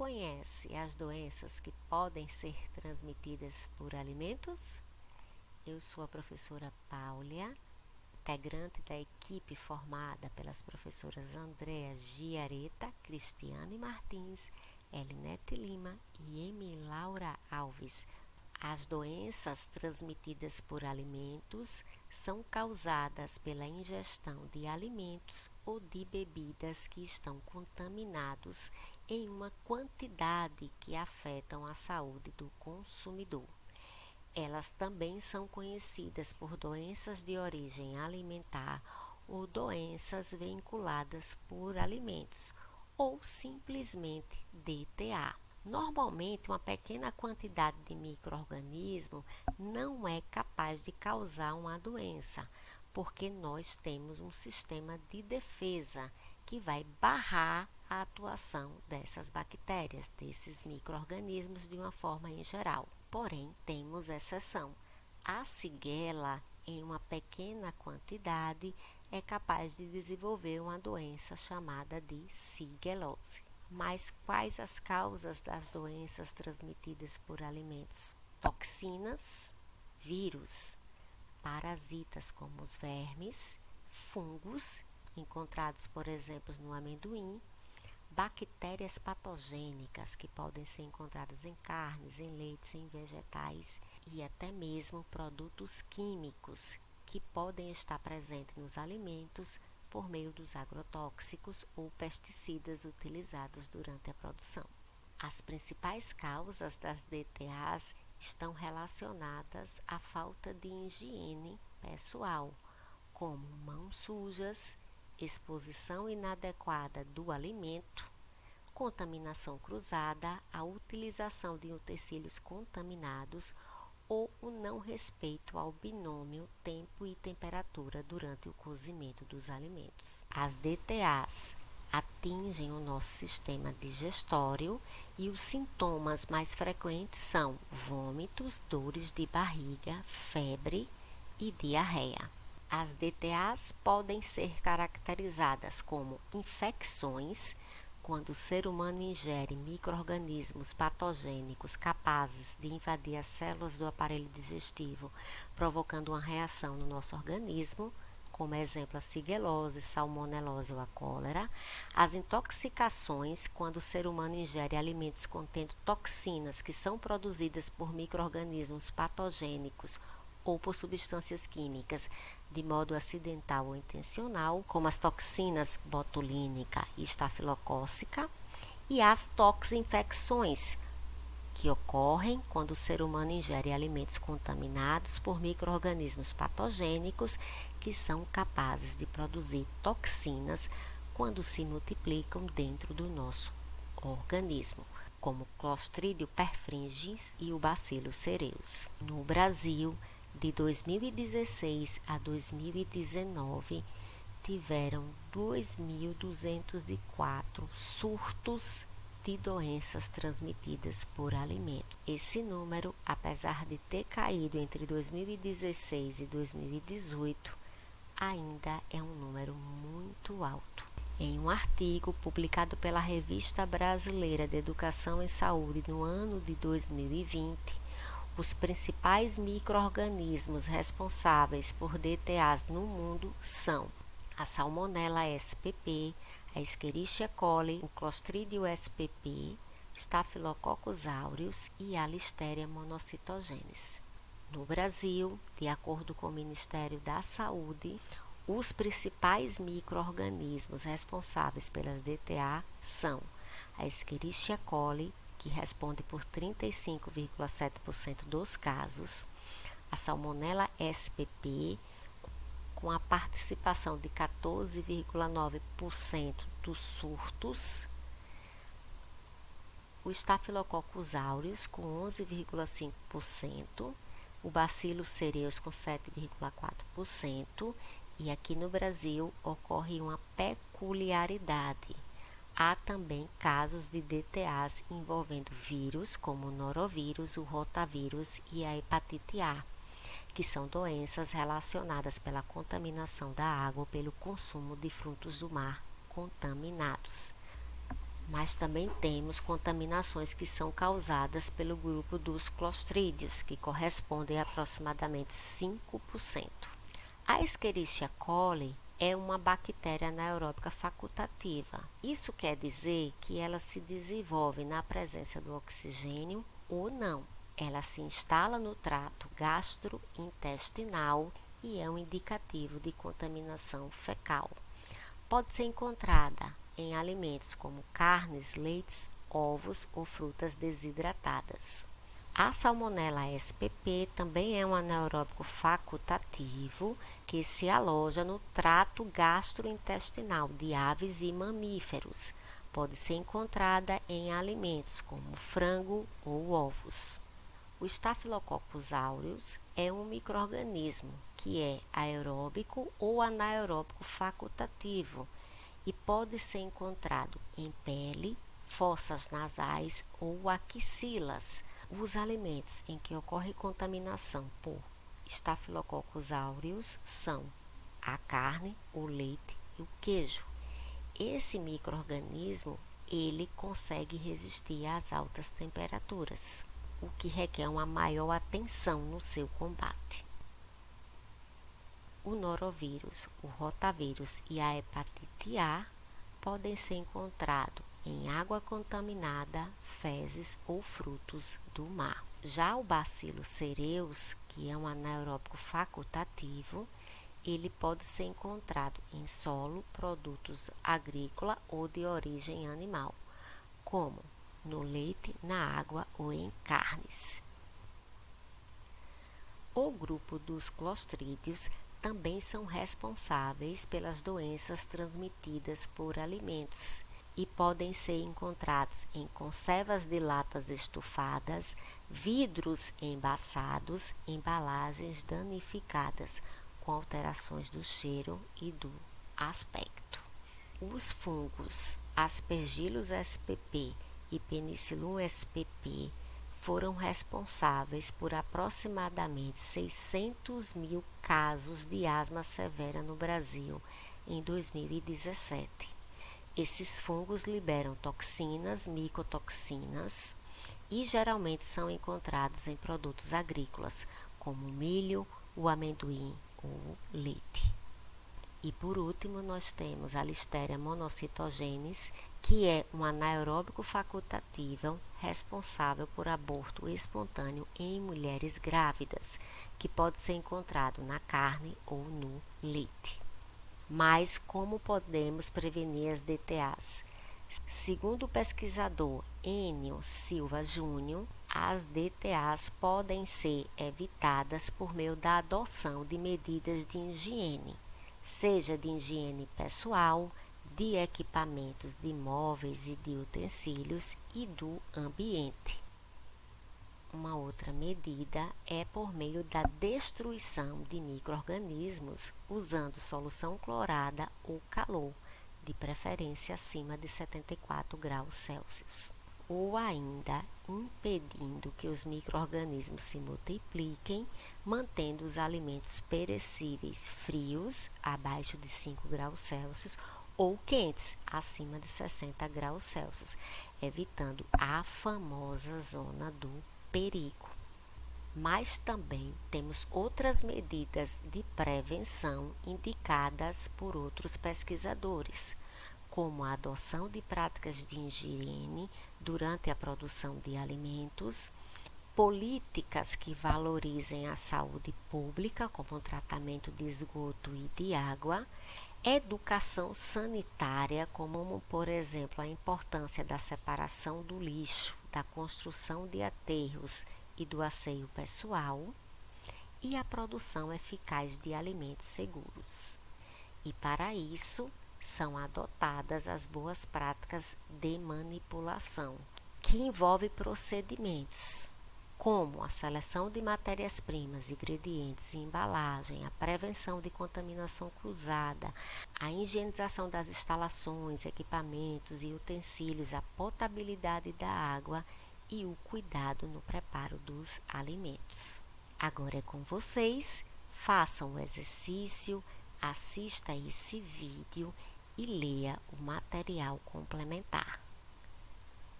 conhece as doenças que podem ser transmitidas por alimentos? Eu sou a professora Paulia, integrante da equipe formada pelas professoras Andréa Giareta, Cristiane Martins, Elinete Lima e Emi Laura Alves. As doenças transmitidas por alimentos são causadas pela ingestão de alimentos ou de bebidas que estão contaminados em uma quantidade que afetam a saúde do consumidor. Elas também são conhecidas por doenças de origem alimentar ou doenças vinculadas por alimentos, ou simplesmente DTA. Normalmente, uma pequena quantidade de micro-organismo não é capaz de causar uma doença, porque nós temos um sistema de defesa que vai barrar a atuação dessas bactérias, desses micro-organismos de uma forma em geral. Porém, temos exceção. A Shigella, em uma pequena quantidade, é capaz de desenvolver uma doença chamada de shigelose. Mas quais as causas das doenças transmitidas por alimentos? Toxinas, vírus, parasitas como os vermes, fungos, encontrados, por exemplo, no amendoim, bactérias patogênicas que podem ser encontradas em carnes, em leites, em vegetais e até mesmo produtos químicos que podem estar presentes nos alimentos por meio dos agrotóxicos ou pesticidas utilizados durante a produção. As principais causas das DTAs estão relacionadas à falta de higiene pessoal, como mãos sujas, exposição inadequada do alimento, contaminação cruzada, a utilização de utensílios contaminados ou o não respeito ao binômio tempo e temperatura durante o cozimento dos alimentos. As DTAs atingem o nosso sistema digestório e os sintomas mais frequentes são vômitos, dores de barriga, febre e diarreia. As DTAs podem ser caracterizadas como infecções, quando o ser humano ingere micro-organismos patogênicos capazes de invadir as células do aparelho digestivo, provocando uma reação no nosso organismo, como exemplo a shigelose, salmonelose ou a cólera. As intoxicações, quando o ser humano ingere alimentos contendo toxinas que são produzidas por micro-organismos patogênicos ou por substâncias químicas de modo acidental ou intencional, como as toxinas botulínica e estafilocócica, e as toxinfecções, que ocorrem quando o ser humano ingere alimentos contaminados por micro-organismos patogênicos que são capazes de produzir toxinas quando se multiplicam dentro do nosso organismo, como Clostridium perfringens e o Bacillus cereus. No Brasil, de 2016 a 2019, tiveram 2.204 surtos de doenças transmitidas por alimentos. Esse número, apesar de ter caído entre 2016 e 2018, ainda é um número muito alto. Em um artigo publicado pela Revista Brasileira de Educação e Saúde no ano de 2020, os principais micro-organismos responsáveis por DTAs no mundo são a Salmonella spp, a Escherichia coli, o Clostridium spp, Staphylococcus aureus e a Listeria monocytogenes. No Brasil, de acordo com o Ministério da Saúde, os principais micro-organismos responsáveis pelas DTA são a Escherichia coli, que responde por 35,7% dos casos, a Salmonella spp, com a participação de 14,9% dos surtos, o Staphylococcus aureus com 11,5%, o Bacillus cereus com 7,4%, e aqui no Brasil ocorre uma peculiaridade. Há também casos de DTAs envolvendo vírus, como o norovírus, o rotavírus e a hepatite A, que são doenças relacionadas pela contaminação da água ou pelo consumo de frutos do mar contaminados. Mas também temos contaminações que são causadas pelo grupo dos clostrídeos, que correspondem a aproximadamente 5%. A Escherichia coli é uma bactéria anaeróbica facultativa. Isso quer dizer que ela se desenvolve na presença do oxigênio ou não. Ela se instala no trato gastrointestinal e é um indicativo de contaminação fecal. Pode ser encontrada em alimentos como carnes, leites, ovos ou frutas desidratadas. A Salmonella spp também é um anaeróbico facultativo que se aloja no trato gastrointestinal de aves e mamíferos. Pode ser encontrada em alimentos como frango ou ovos. O Staphylococcus aureus é um micro-organismo que é aeróbico ou anaeróbico facultativo e pode ser encontrado em pele, fossas nasais ou axilas. Os alimentos em que ocorre contaminação por Staphylococcus aureus são a carne, o leite e o queijo. Esse micro-organismo ele consegue resistir às altas temperaturas, o que requer uma maior atenção no seu combate. O norovírus, o rotavírus e a hepatite A podem ser encontrados em água contaminada, fezes ou frutos do mar. Já o bacilo cereus, que é um anaeróbico facultativo, ele pode ser encontrado em solo, produtos agrícolas ou de origem animal, como no leite, na água ou em carnes. O grupo dos clostrídeos também são responsáveis pelas doenças transmitidas por alimentos e podem ser encontrados em conservas de latas estufadas, vidros embaçados, embalagens danificadas, com alterações do cheiro e do aspecto. Os fungos Aspergillus spp e Penicillium spp foram responsáveis por aproximadamente 600 mil casos de asma severa no Brasil em 2017. Esses fungos liberam toxinas, micotoxinas e geralmente são encontrados em produtos agrícolas, como o milho, o amendoim ou o leite. E por último, nós temos a Listeria monocytogenes, que é um anaeróbico facultativo responsável por aborto espontâneo em mulheres grávidas, que pode ser encontrado na carne ou no leite. Mas como podemos prevenir as DTAs? Segundo o pesquisador Enio Silva Júnior, as DTAs podem ser evitadas por meio da adoção de medidas de higiene, seja de higiene pessoal, de equipamentos de móveis e de utensílios e do ambiente. Uma outra medida é por meio da destruição de micro-organismos usando solução clorada ou calor, de preferência acima de 74 graus Celsius. Ou ainda impedindo que os micro-organismos se multipliquem, mantendo os alimentos perecíveis frios, abaixo de 5 graus Celsius, ou quentes, acima de 60 graus Celsius, evitando a famosa zona do perigo. Mas também temos outras medidas de prevenção indicadas por outros pesquisadores, como a adoção de práticas de higiene durante a produção de alimentos, políticas que valorizem a saúde pública, como o tratamento de esgoto e de água, educação sanitária, como, por exemplo, a importância da separação do lixo, da construção de aterros e do asseio pessoal, e a produção eficaz de alimentos seguros. E para isso, são adotadas as boas práticas de manipulação, que envolve procedimentos como a seleção de matérias-primas, ingredientes e embalagem, a prevenção de contaminação cruzada, a higienização das instalações, equipamentos e utensílios, a potabilidade da água e o cuidado no preparo dos alimentos. Agora é com vocês, façam o exercício, assista esse vídeo e leia o material complementar.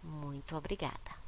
Muito obrigada.